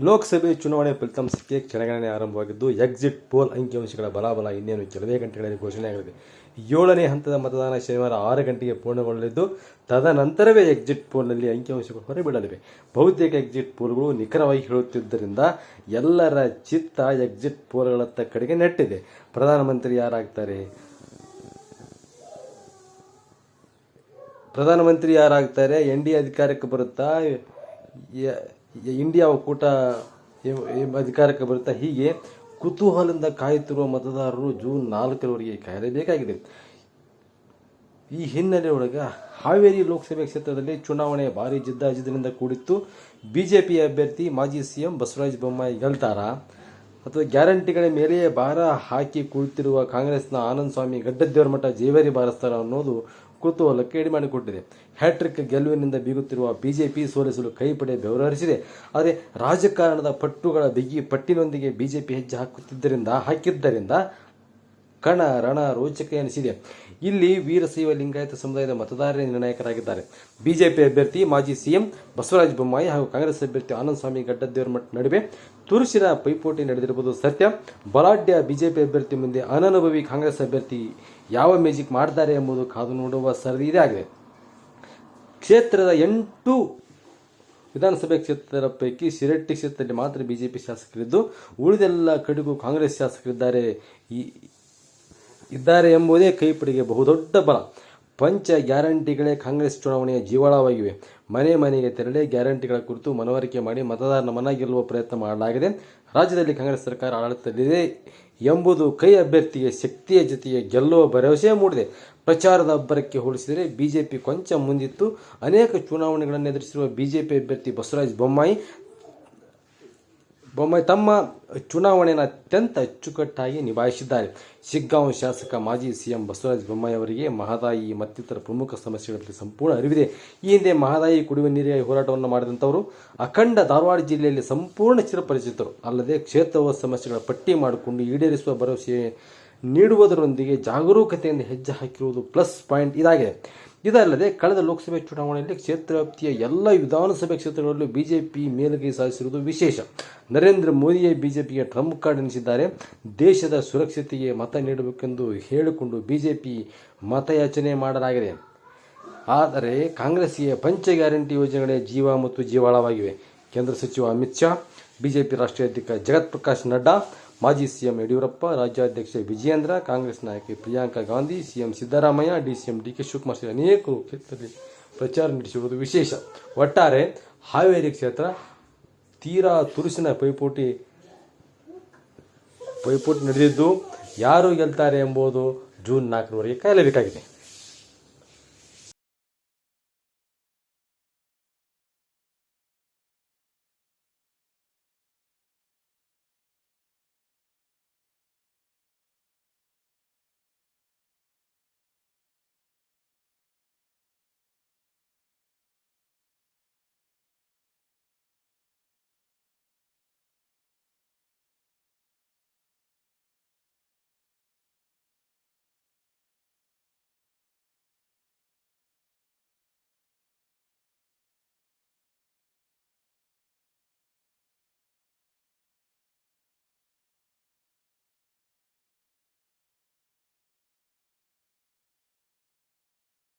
ಲೋಕಸಭೆ ಚುನಾವಣೆ ಫಲಿತಾಂಶಕ್ಕೆ ಕ್ಷಣಗಣನೆ ಆರಂಭವಾಗಿದ್ದು ಎಕ್ಸಿಟ್ ಪೋಲ್ ಅಂಕಿಅಂಶಗಳ ಬಲಾಬಲ ಇನ್ನೇನು ಕೆಲವೇ ಗಂಟೆಗಳಲ್ಲಿ ಘೋಷಣೆಯಾಗಲಿದೆ. 7ನೇ ಹಂತದ ಮತದಾನ ಶನಿವಾರ 6 ಗಂಟೆಗೆ ಪೂರ್ಣಗೊಳ್ಳಲಿದ್ದು, ತದನಂತರವೇ ಎಕ್ಸಿಟ್ ಪೋಲ್ನಲ್ಲಿ ಅಂಕಿಅಂಶಗಳು ಹೊರಬೀಳಲಿವೆ. ಬಹುತೇಕ ಎಕ್ಸಿಟ್ ಪೋಲ್ಗಳು ನಿಖರವಾಗಿ ಹೇಳುತ್ತಿದ್ದರಿಂದ ಎಲ್ಲರ ಚಿತ್ತ ಎಕ್ಸಿಟ್ ಪೋಲ್ಗಳತ್ತ ಕಡೆಗೆ ನೆಟ್ಟಿದೆ. ಪ್ರಧಾನಮಂತ್ರಿ ಯಾರಾಗ್ತಾರೆ, ಎನ್ಡಿಎ ಅಧಿಕಾರಕ್ಕೆ ಬರುತ್ತಾ, ಇಂಡಿಯಾ ಒಕ್ಕೂಟ ಅಧಿಕಾರಕ್ಕೆ ಬರುತ್ತಾ, ಹೀಗೆ ಕುತೂಹಲದಿಂದ ಕಾಯುತ್ತಿರುವ ಮತದಾರರು ಜೂನ್ 4ರವರೆಗೆ ಕಾಯಲೇಬೇಕಾಗಿದೆ. ಈ ಹಿನ್ನೆಲೆಯೊಳಗೆ ಹಾವೇರಿ ಲೋಕಸಭೆ ಕ್ಷೇತ್ರದಲ್ಲಿ ಚುನಾವಣೆ ಭಾರೀ ಜಿದ್ದಾಜಿದ್ದಿನಿಂದ ಕೂಡಿತ್ತು. ಬಿಜೆಪಿ ಅಭ್ಯರ್ಥಿ ಮಾಜಿ ಸಿಎಂ ಬಸವರಾಜ ಬೊಮ್ಮಾಯಿ ಗೆಲ್ತಾರಾ ಅಥವಾ ಗ್ಯಾರಂಟಿಗಳ ಮೇಲೆಯೇ ಭಾರ ಹಾಕಿ ಕುಳಿತಿರುವ ಕಾಂಗ್ರೆಸ್ನ ಆನಂದ ಸ್ವಾಮಿ ಗಡ್ಡದೇವರಮಠ ಜೇವರಿ ಬಾರಿಸ್ತಾರ ಅನ್ನೋದು ಕುತೂಹಲಕ್ಕೆ ಎಡೆ ಮಾಡಿಕೊಟ್ಟಿದೆ. ಹ್ಯಾಟ್ರಿಕ್ ಗೆಲುವಿನಿಂದ ಬೀಗುತ್ತಿರುವ ಬಿಜೆಪಿ ಸೋಲಿಸಲು ಕೈಪಡೆ ಬೆವರರಿಸಿದೆ. ಆದರೆ ರಾಜಕಾರಣದ ಪಟ್ಟುಗಳ ಬಿಗಿ ಪಟ್ಟಿನೊಂದಿಗೆ ಬಿಜೆಪಿ ಹೆಜ್ಜೆ ಹಾಕಿದ್ದರಿಂದ ಕಣ ರಣ ರೋಚಕ ಎನಿಸಿದೆ. ಇಲ್ಲಿ ವೀರಶೈವ ಲಿಂಗಾಯತ ಸಮುದಾಯದ ಮತದಾರರೇ ನಿರ್ಣಾಯಕರಾಗಿದ್ದಾರೆ. ಬಿಜೆಪಿ ಅಭ್ಯರ್ಥಿ ಮಾಜಿ ಸಿಎಂ ಬಸವರಾಜ ಬೊಮ್ಮಾಯಿ ಹಾಗೂ ಕಾಂಗ್ರೆಸ್ ಅಭ್ಯರ್ಥಿ ಆನಂದ ಸ್ವಾಮಿ ಗಡ್ಡದೇವರಮಠ ನಡುವೆ ತುರುಸಿನ ಪೈಪೋಟಿ ನಡೆದಿರುವುದು ಸತ್ಯ. ಬಲಾಢ್ಯ ಬಿಜೆಪಿ ಅಭ್ಯರ್ಥಿ ಮುಂದೆ ಅನನುಭವಿ ಕಾಂಗ್ರೆಸ್ ಅಭ್ಯರ್ಥಿ ಯಾವ ಮ್ಯಾಜಿಕ್ ಮಾಡ್ತಾರೆ ಎಂಬುದು ಕಾದು ನೋಡುವ ಸರದಿ ಇದಾಗಿದೆ. ಕ್ಷೇತ್ರದ 8 ವಿಧಾನಸಭೆ ಕ್ಷೇತ್ರದ ಪೈಕಿ ಶಿರಟ್ಟಿ ಕ್ಷೇತ್ರದಲ್ಲಿ ಮಾತ್ರ ಬಿಜೆಪಿ ಶಾಸಕರಿದ್ದು, ಉಳಿದೆಲ್ಲ ಕಡೆಗೂ ಕಾಂಗ್ರೆಸ್ ಶಾಸಕರಿದ್ದಾರೆ ಎಂಬುದೇ ಕೈಪಿಡಿಗೆ ಬಹುದೊಡ್ಡ ಬಲ. ಪಂಚ ಗ್ಯಾರಂಟಿಗಳೇ ಕಾಂಗ್ರೆಸ್ ಚುನಾವಣೆಯ ಜೀವಾಳವಾಗಿವೆ. ಮನೆ ಮನೆಗೆ ತೆರಳಿ ಗ್ಯಾರಂಟಿಗಳ ಕುರಿತು ಮನವರಿಕೆ ಮಾಡಿ ಮತದಾರನ ಮನ ಗೆಲ್ಲುವ ಪ್ರಯತ್ನ ಮಾಡಲಾಗಿದೆ. ರಾಜ್ಯದಲ್ಲಿ ಕಾಂಗ್ರೆಸ್ ಸರ್ಕಾರ ಆಡಳಿತದಲ್ಲಿದೆ ಎಂಬುದು ಕೈ ಅಭ್ಯರ್ಥಿಗೆ ಶಕ್ತಿಯ ಜೊತೆಗೆ ಗೆಲ್ಲುವ ಭರವಸೆ ಮೂಡಿದೆ. ಪ್ರಚಾರದ ಅಬ್ಬರಕ್ಕೆ ಹೋಲಿಸಿದರೆ ಬಿಜೆಪಿ ಕೊಂಚ ಮುಂದಿತ್ತು. ಅನೇಕ ಚುನಾವಣೆಗಳನ್ನು ಎದುರಿಸಿರುವ ಬಿಜೆಪಿ ಅಭ್ಯರ್ಥಿ ಬಸವರಾಜ ಬೊಮ್ಮಾಯಿ ತಮ್ಮ ಚುನಾವಣೆಯನ್ನು ಅತ್ಯಂತ ಅಚ್ಚುಕಟ್ಟಾಗಿ ನಿಭಾಯಿಸಿದ್ದಾರೆ. ಶಿಗ್ಗಾಂವ್ ಶಾಸಕ ಮಾಜಿ ಸಿಎಂ ಬಸವರಾಜ ಬೊಮ್ಮಾಯಿ ಅವರಿಗೆ ಮಹದಾಯಿ ಮತ್ತಿತರ ಪ್ರಮುಖ ಸಮಸ್ಯೆಗಳ ಬಗ್ಗೆ ಸಂಪೂರ್ಣ ಅರಿವಿದೆ. ಈ ಹಿಂದೆ ಮಹದಾಯಿ ಕುಡಿಯುವ ನೀರಿಗಾಗಿ ಹೋರಾಟವನ್ನು ಮಾಡಿದಂಥವರು ಅಖಂಡ ಧಾರವಾಡ ಜಿಲ್ಲೆಯಲ್ಲಿ ಸಂಪೂರ್ಣ ಚಿರಪರಿಚಿತರು. ಅಲ್ಲದೆ ಕ್ಷೇತ್ರದ ಸಮಸ್ಯೆಗಳ ಪಟ್ಟಿ ಮಾಡಿಕೊಂಡು ಈಡೇರಿಸುವ ಭರವಸೆ ನೀಡುವುದರೊಂದಿಗೆ ಜಾಗರೂಕತೆಯಿಂದ ಹೆಜ್ಜೆ ಹಾಕಿರುವುದು ಪ್ಲಸ್ ಪಾಯಿಂಟ್ ಇದಾಗಿದೆ. ಇದಲ್ಲದೆ ಕಳೆದ ಲೋಕಸಭೆ ಚುನಾವಣೆಯಲ್ಲಿ ಕ್ಷೇತ್ರ ವ್ಯಾಪ್ತಿಯ ಎಲ್ಲ ವಿಧಾನಸಭೆ ಕ್ಷೇತ್ರಗಳಲ್ಲೂ ಬಿಜೆಪಿ ಮೇಲುಗೈ ಸಾಧಿಸಿರುವುದು ವಿಶೇಷ. ನರೇಂದ್ರ ಮೋದಿಯೇ ಬಿಜೆಪಿಗೆ ಟ್ರಂಪ್ ಕಾರ್ಡ್ ಎನಿಸಿದ್ದಾರೆ. ದೇಶದ ಸುರಕ್ಷತೆಗೆ ಮತ ನೀಡಬೇಕೆಂದು ಹೇಳಿಕೊಂಡು ಬಿಜೆಪಿ ಮತಯಾಚನೆ ಮಾಡಲಾಗಿದೆ. ಆದರೆ ಕಾಂಗ್ರೆಸ್ಗೆ ಪಂಚ ಗ್ಯಾರಂಟಿ ಯೋಜನೆಗಳೇ ಜೀವ ಮತ್ತು ಜೀವಾಳವಾಗಿವೆ. ಕೇಂದ್ರ ಸಚಿವ ಅಮಿತ್ ಶಾ, ಬಿಜೆಪಿ ರಾಷ್ಟ್ರೀಯ ಅಧ್ಯಕ್ಷ ಜಗತ್ ಪ್ರಕಾಶ್ ನಡ್ಡಾ, ಮಾಜಿ ಸಿಎಂ ಯಡಿಯೂರಪ್ಪ, ರಾಜ್ಯಾಧ್ಯಕ್ಷ ವಿಜಯೇಂದ್ರ, ಕಾಂಗ್ರೆಸ್ ನಾಯಕಿ ಪ್ರಿಯಾಂಕಾ ಗಾಂಧಿ, ಸಿಎಂ ಸಿದ್ದರಾಮಯ್ಯ, ಡಿಸಿಎಂ ಡಿಕೆ ಶಿವಕುಮಾರ್ ಸೇರಿ ಅನೇಕರು ಕ್ಷೇತ್ರದಲ್ಲಿ ಪ್ರಚಾರ ನಡೆಸಿರುವುದು ವಿಶೇಷ. ಒಟ್ಟಾರೆ ಹಾವೇರಿ ಕ್ಷೇತ್ರ ತೀರಾ ತುರುಸಿನ ಪೈಪೋಟಿ ನಡೆದಿದ್ದು, ಯಾರು ಗೆಲ್ತಾರೆ ಎಂಬುದು ಜೂನ್ 4ರವರೆಗೆ ಕಾಯಲೇಬೇಕಾಗಿದೆ.